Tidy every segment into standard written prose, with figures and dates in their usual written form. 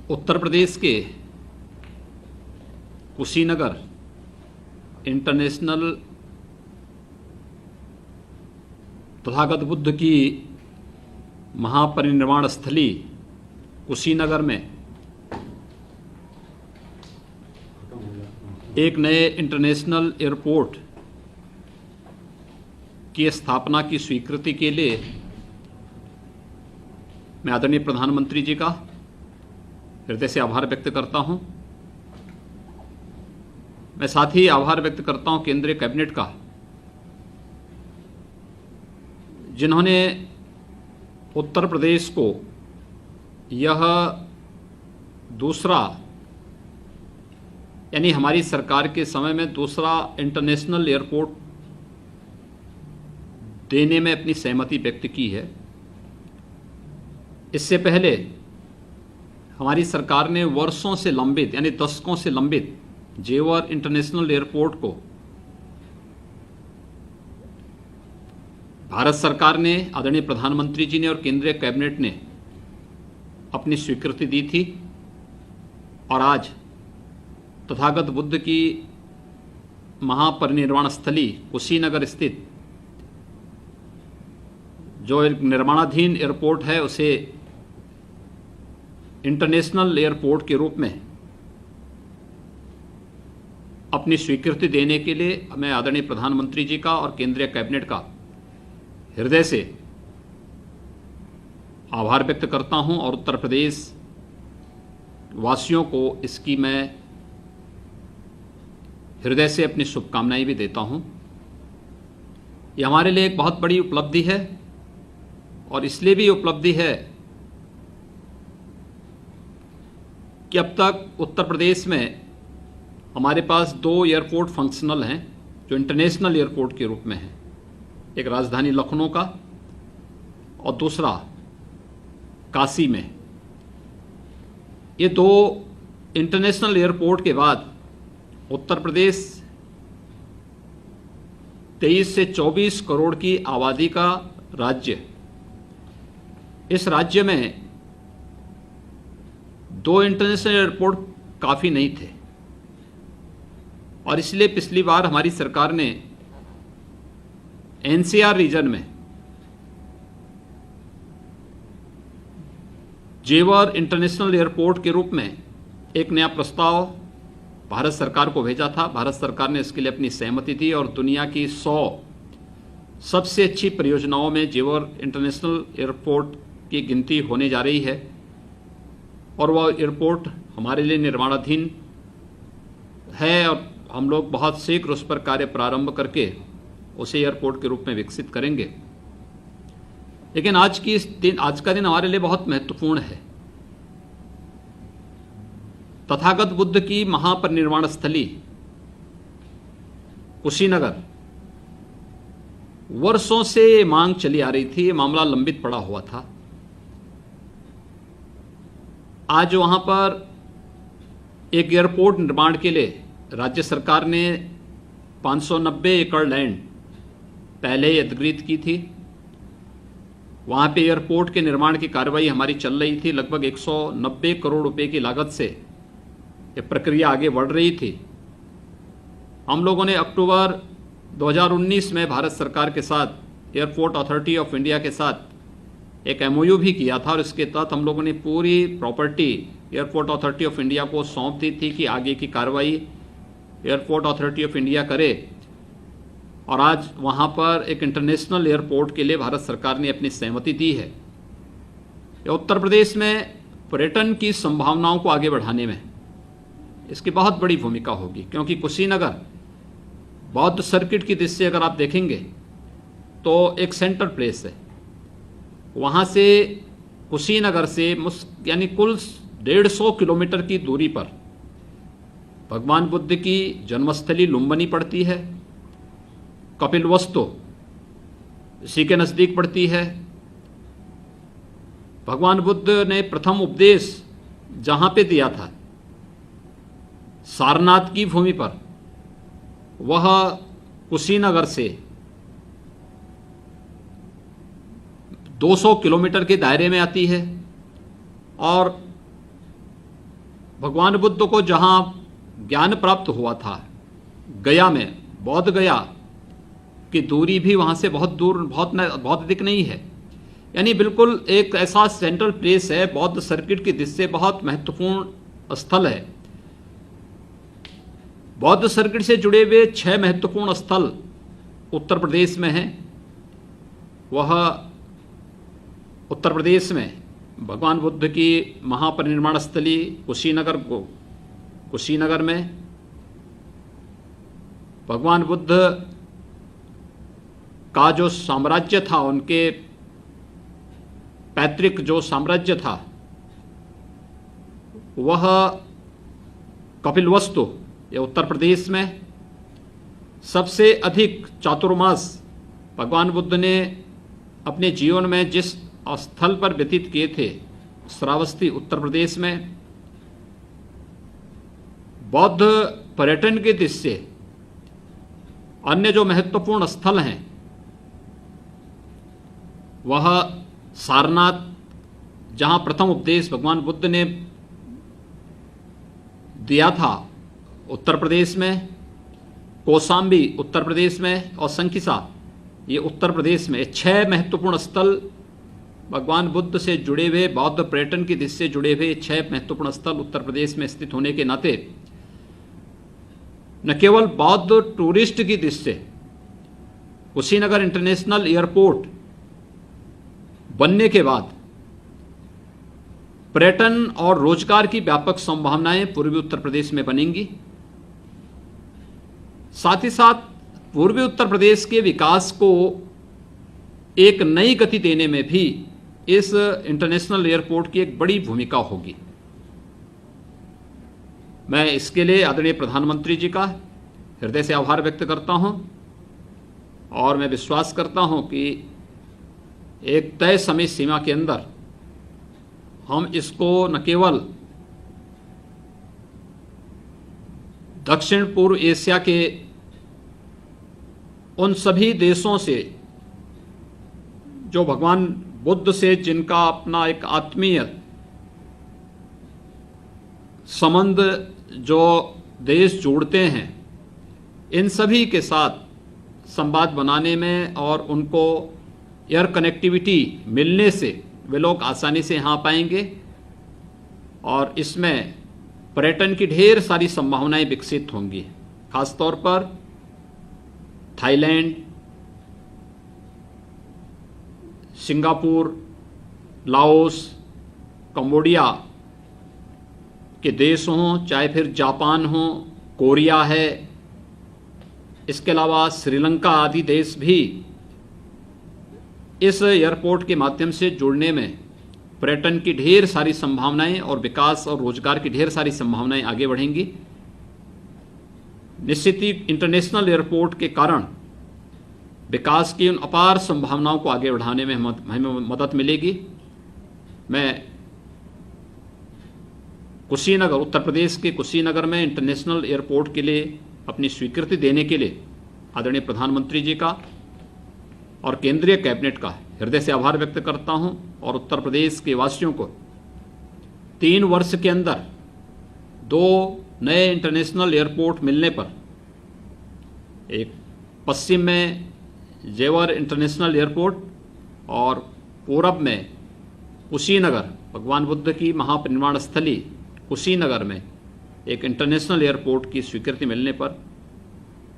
उत्तर प्रदेश के कुशीनगर इंटरनेशनल तथागत बुद्ध की महापरिनिर्वाण स्थली कुशीनगर में एक नए इंटरनेशनल एयरपोर्ट की स्थापना की स्वीकृति के लिए मैं आदरणीय प्रधानमंत्री जी का हृदय से आभार व्यक्त करता हूं। मैं साथ ही आभार व्यक्त करता हूं केंद्रीय कैबिनेट का, जिन्होंने उत्तर प्रदेश को यह दूसरा, यानी हमारी सरकार के समय में दूसरा इंटरनेशनल एयरपोर्ट देने में अपनी सहमति व्यक्त की है। इससे पहले हमारी सरकार ने वर्षों से लंबित, यानी दशकों से लंबित जेवर इंटरनेशनल एयरपोर्ट को भारत सरकार ने, आदरणीय प्रधानमंत्री जी ने और केंद्रीय कैबिनेट ने अपनी स्वीकृति दी थी। और आज तथागत बुद्ध की महापरिनिर्वाण स्थली कुशीनगर स्थित जो एक निर्माणाधीन एयरपोर्ट है, उसे इंटरनेशनल एयरपोर्ट के रूप में अपनी स्वीकृति देने के लिए मैं आदरणीय प्रधानमंत्री जी का और केंद्रीय कैबिनेट का हृदय से आभार व्यक्त करता हूं और उत्तर प्रदेश वासियों को इसकी मैं हृदय से अपनी शुभकामनाएं भी देता हूं। यह हमारे लिए एक बहुत बड़ी उपलब्धि है और इसलिए भी उपलब्धि है कि अब तक उत्तर प्रदेश में हमारे पास दो एयरपोर्ट फंक्शनल हैं जो इंटरनेशनल एयरपोर्ट के रूप में हैं, एक राजधानी लखनऊ का और दूसरा काशी में। ये दो इंटरनेशनल एयरपोर्ट के बाद उत्तर प्रदेश 23 से 24 करोड़ की आबादी का राज्य, इस राज्य में दो इंटरनेशनल एयरपोर्ट काफ़ी नहीं थे और इसलिए पिछली बार हमारी सरकार ने एनसीआर रीजन में जेवर इंटरनेशनल एयरपोर्ट के रूप में एक नया प्रस्ताव भारत सरकार को भेजा था। भारत सरकार ने इसके लिए अपनी सहमति दी और दुनिया की 100 सबसे अच्छी परियोजनाओं में जेवर इंटरनेशनल एयरपोर्ट की गिनती होने जा रही है और वह एयरपोर्ट हमारे लिए निर्माणाधीन है और हम लोग बहुत शीघ्र उस पर कार्य प्रारंभ करके उसे एयरपोर्ट के रूप में विकसित करेंगे। लेकिन आज का दिन हमारे लिए बहुत महत्वपूर्ण है। तथागत बुद्ध की महापरिनिर्वाण स्थली कुशीनगर, वर्षों से मांग चली आ रही थी, ये मामला लंबित पड़ा हुआ था। आज वहां पर एक एयरपोर्ट निर्माण के लिए राज्य सरकार ने 590 एकड़ लैंड पहले ही अधिग्रहित की थी। वहां पे एयरपोर्ट के निर्माण की कार्रवाई हमारी चल रही थी। लगभग 190 करोड़ रुपए की लागत से ये प्रक्रिया आगे बढ़ रही थी। हम लोगों ने अक्टूबर 2019 में भारत सरकार के साथ एयरपोर्ट अथॉरिटी ऑफ इंडिया के साथ एक एमओयू भी किया था और इसके तहत हम लोगों ने पूरी property airport authority of India को सौंप दी थी कि आगे की कार्रवाई एयरपोर्ट अथॉरिटी ऑफ इंडिया करे। और आज वहां पर एक इंटरनेशनल एयरपोर्ट के लिए भारत सरकार ने अपनी सहमति दी है। उत्तर प्रदेश में पर्यटन की संभावनाओं को आगे बढ़ाने में इसकी बहुत बड़ी भूमिका होगी, क्योंकि कुशीनगर बौद्ध सर्किट की दृष्टि से अगर आप देखेंगे तो एक सेंटर प्लेस है। वहाँ से कुशीनगर से यानी कुल 150 किलोमीटर की दूरी पर भगवान बुद्ध की जन्मस्थली लुम्बिनी पड़ती है, कपिलवस्तु इसी के नज़दीक पड़ती है। भगवान बुद्ध ने प्रथम उपदेश जहाँ पे दिया था सारनाथ की भूमि पर, वह कुशीनगर से 200 किलोमीटर के दायरे में आती है और भगवान बुद्ध को जहाँ ज्ञान प्राप्त हुआ था, गया में, बौद्ध गया की दूरी भी वहाँ से बहुत दूर, बहुत अधिक नहीं है। यानी बिल्कुल एक ऐसा सेंट्रल प्लेस है, बौद्ध सर्किट की दृष्टि से बहुत महत्वपूर्ण स्थल है। बौद्ध सर्किट से जुड़े हुए 6 महत्वपूर्ण स्थल उत्तर प्रदेश में हैं। वह उत्तर प्रदेश में भगवान बुद्ध की महापरिनिर्वाण स्थली कुशीनगर में भगवान बुद्ध का जो साम्राज्य था, उनके पैतृक जो साम्राज्य था, वह कपिलवस्तु, ये उत्तर प्रदेश में सबसे अधिक चातुर्मास भगवान बुद्ध ने अपने जीवन में जिस स्थल पर व्यतीत किए थे, श्रावस्ती उत्तर प्रदेश में, बौद्ध पर्यटन के दृष्टि से अन्य जो महत्वपूर्ण स्थल हैं वह सारनाथ, जहां प्रथम उपदेश भगवान बुद्ध ने दिया था, उत्तर प्रदेश में, कौशाम्बी उत्तर प्रदेश में, और संकिसा ये उत्तर प्रदेश में। 6 महत्वपूर्ण स्थल भगवान बुद्ध से जुड़े हुए, बौद्ध पर्यटन की दृष्टि से जुड़े हुए 6 महत्वपूर्ण स्थल उत्तर प्रदेश में स्थित होने के नाते न केवल बौद्ध टूरिस्ट की दृष्टि से कुशीनगर इंटरनेशनल एयरपोर्ट बनने के बाद पर्यटन और रोजगार की व्यापक संभावनाएं पूर्वी उत्तर प्रदेश में बनेंगी। साथ ही साथ पूर्वी उत्तर प्रदेश के विकास को एक नई गति देने में भी इस इंटरनेशनल एयरपोर्ट की एक बड़ी भूमिका होगी। मैं इसके लिए आदरणीय प्रधानमंत्री जी का हृदय से आभार व्यक्त करता हूं और मैं विश्वास करता हूं कि एक तय समय सीमा के अंदर हम इसको न केवल दक्षिण पूर्व एशिया के उन सभी देशों से जो भगवान बुद्ध से जिनका अपना एक आत्मीय संबंध जो देश जोड़ते हैं, इन सभी के साथ संवाद बनाने में और उनको एयर कनेक्टिविटी मिलने से वे लोग आसानी से यहाँ पाएंगे और इसमें पर्यटन की ढेर सारी संभावनाएं विकसित होंगी। खासतौर पर थाईलैंड, सिंगापुर, लाओस, कंबोडिया के देश हों, चाहे फिर जापान हो, कोरिया है, इसके अलावा श्रीलंका आदि देश भी इस एयरपोर्ट के माध्यम से जुड़ने में पर्यटन की ढेर सारी संभावनाएं और विकास और रोजगार की ढेर सारी संभावनाएं आगे बढ़ेंगी। निश्चित ही इंटरनेशनल एयरपोर्ट के कारण विकास की उन अपार संभावनाओं को आगे बढ़ाने में हमें मदद मिलेगी। मैं कुशीनगर, उत्तर प्रदेश के कुशीनगर में इंटरनेशनल एयरपोर्ट के लिए अपनी स्वीकृति देने के लिए आदरणीय प्रधानमंत्री जी का और केंद्रीय कैबिनेट का हृदय से आभार व्यक्त करता हूं और उत्तर प्रदेश के वासियों को 3 वर्ष के अंदर 2 नए इंटरनेशनल एयरपोर्ट मिलने पर, एक पश्चिम में जेवर इंटरनेशनल एयरपोर्ट और पूरब में कुशीनगर, भगवान बुद्ध की महापरिनिर्वाण स्थली कुशीनगर में एक इंटरनेशनल एयरपोर्ट की स्वीकृति मिलने पर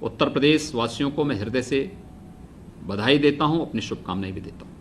उत्तर प्रदेश वासियों को मैं हृदय से बधाई देता हूं, अपनी शुभकामनाएं भी देता हूं।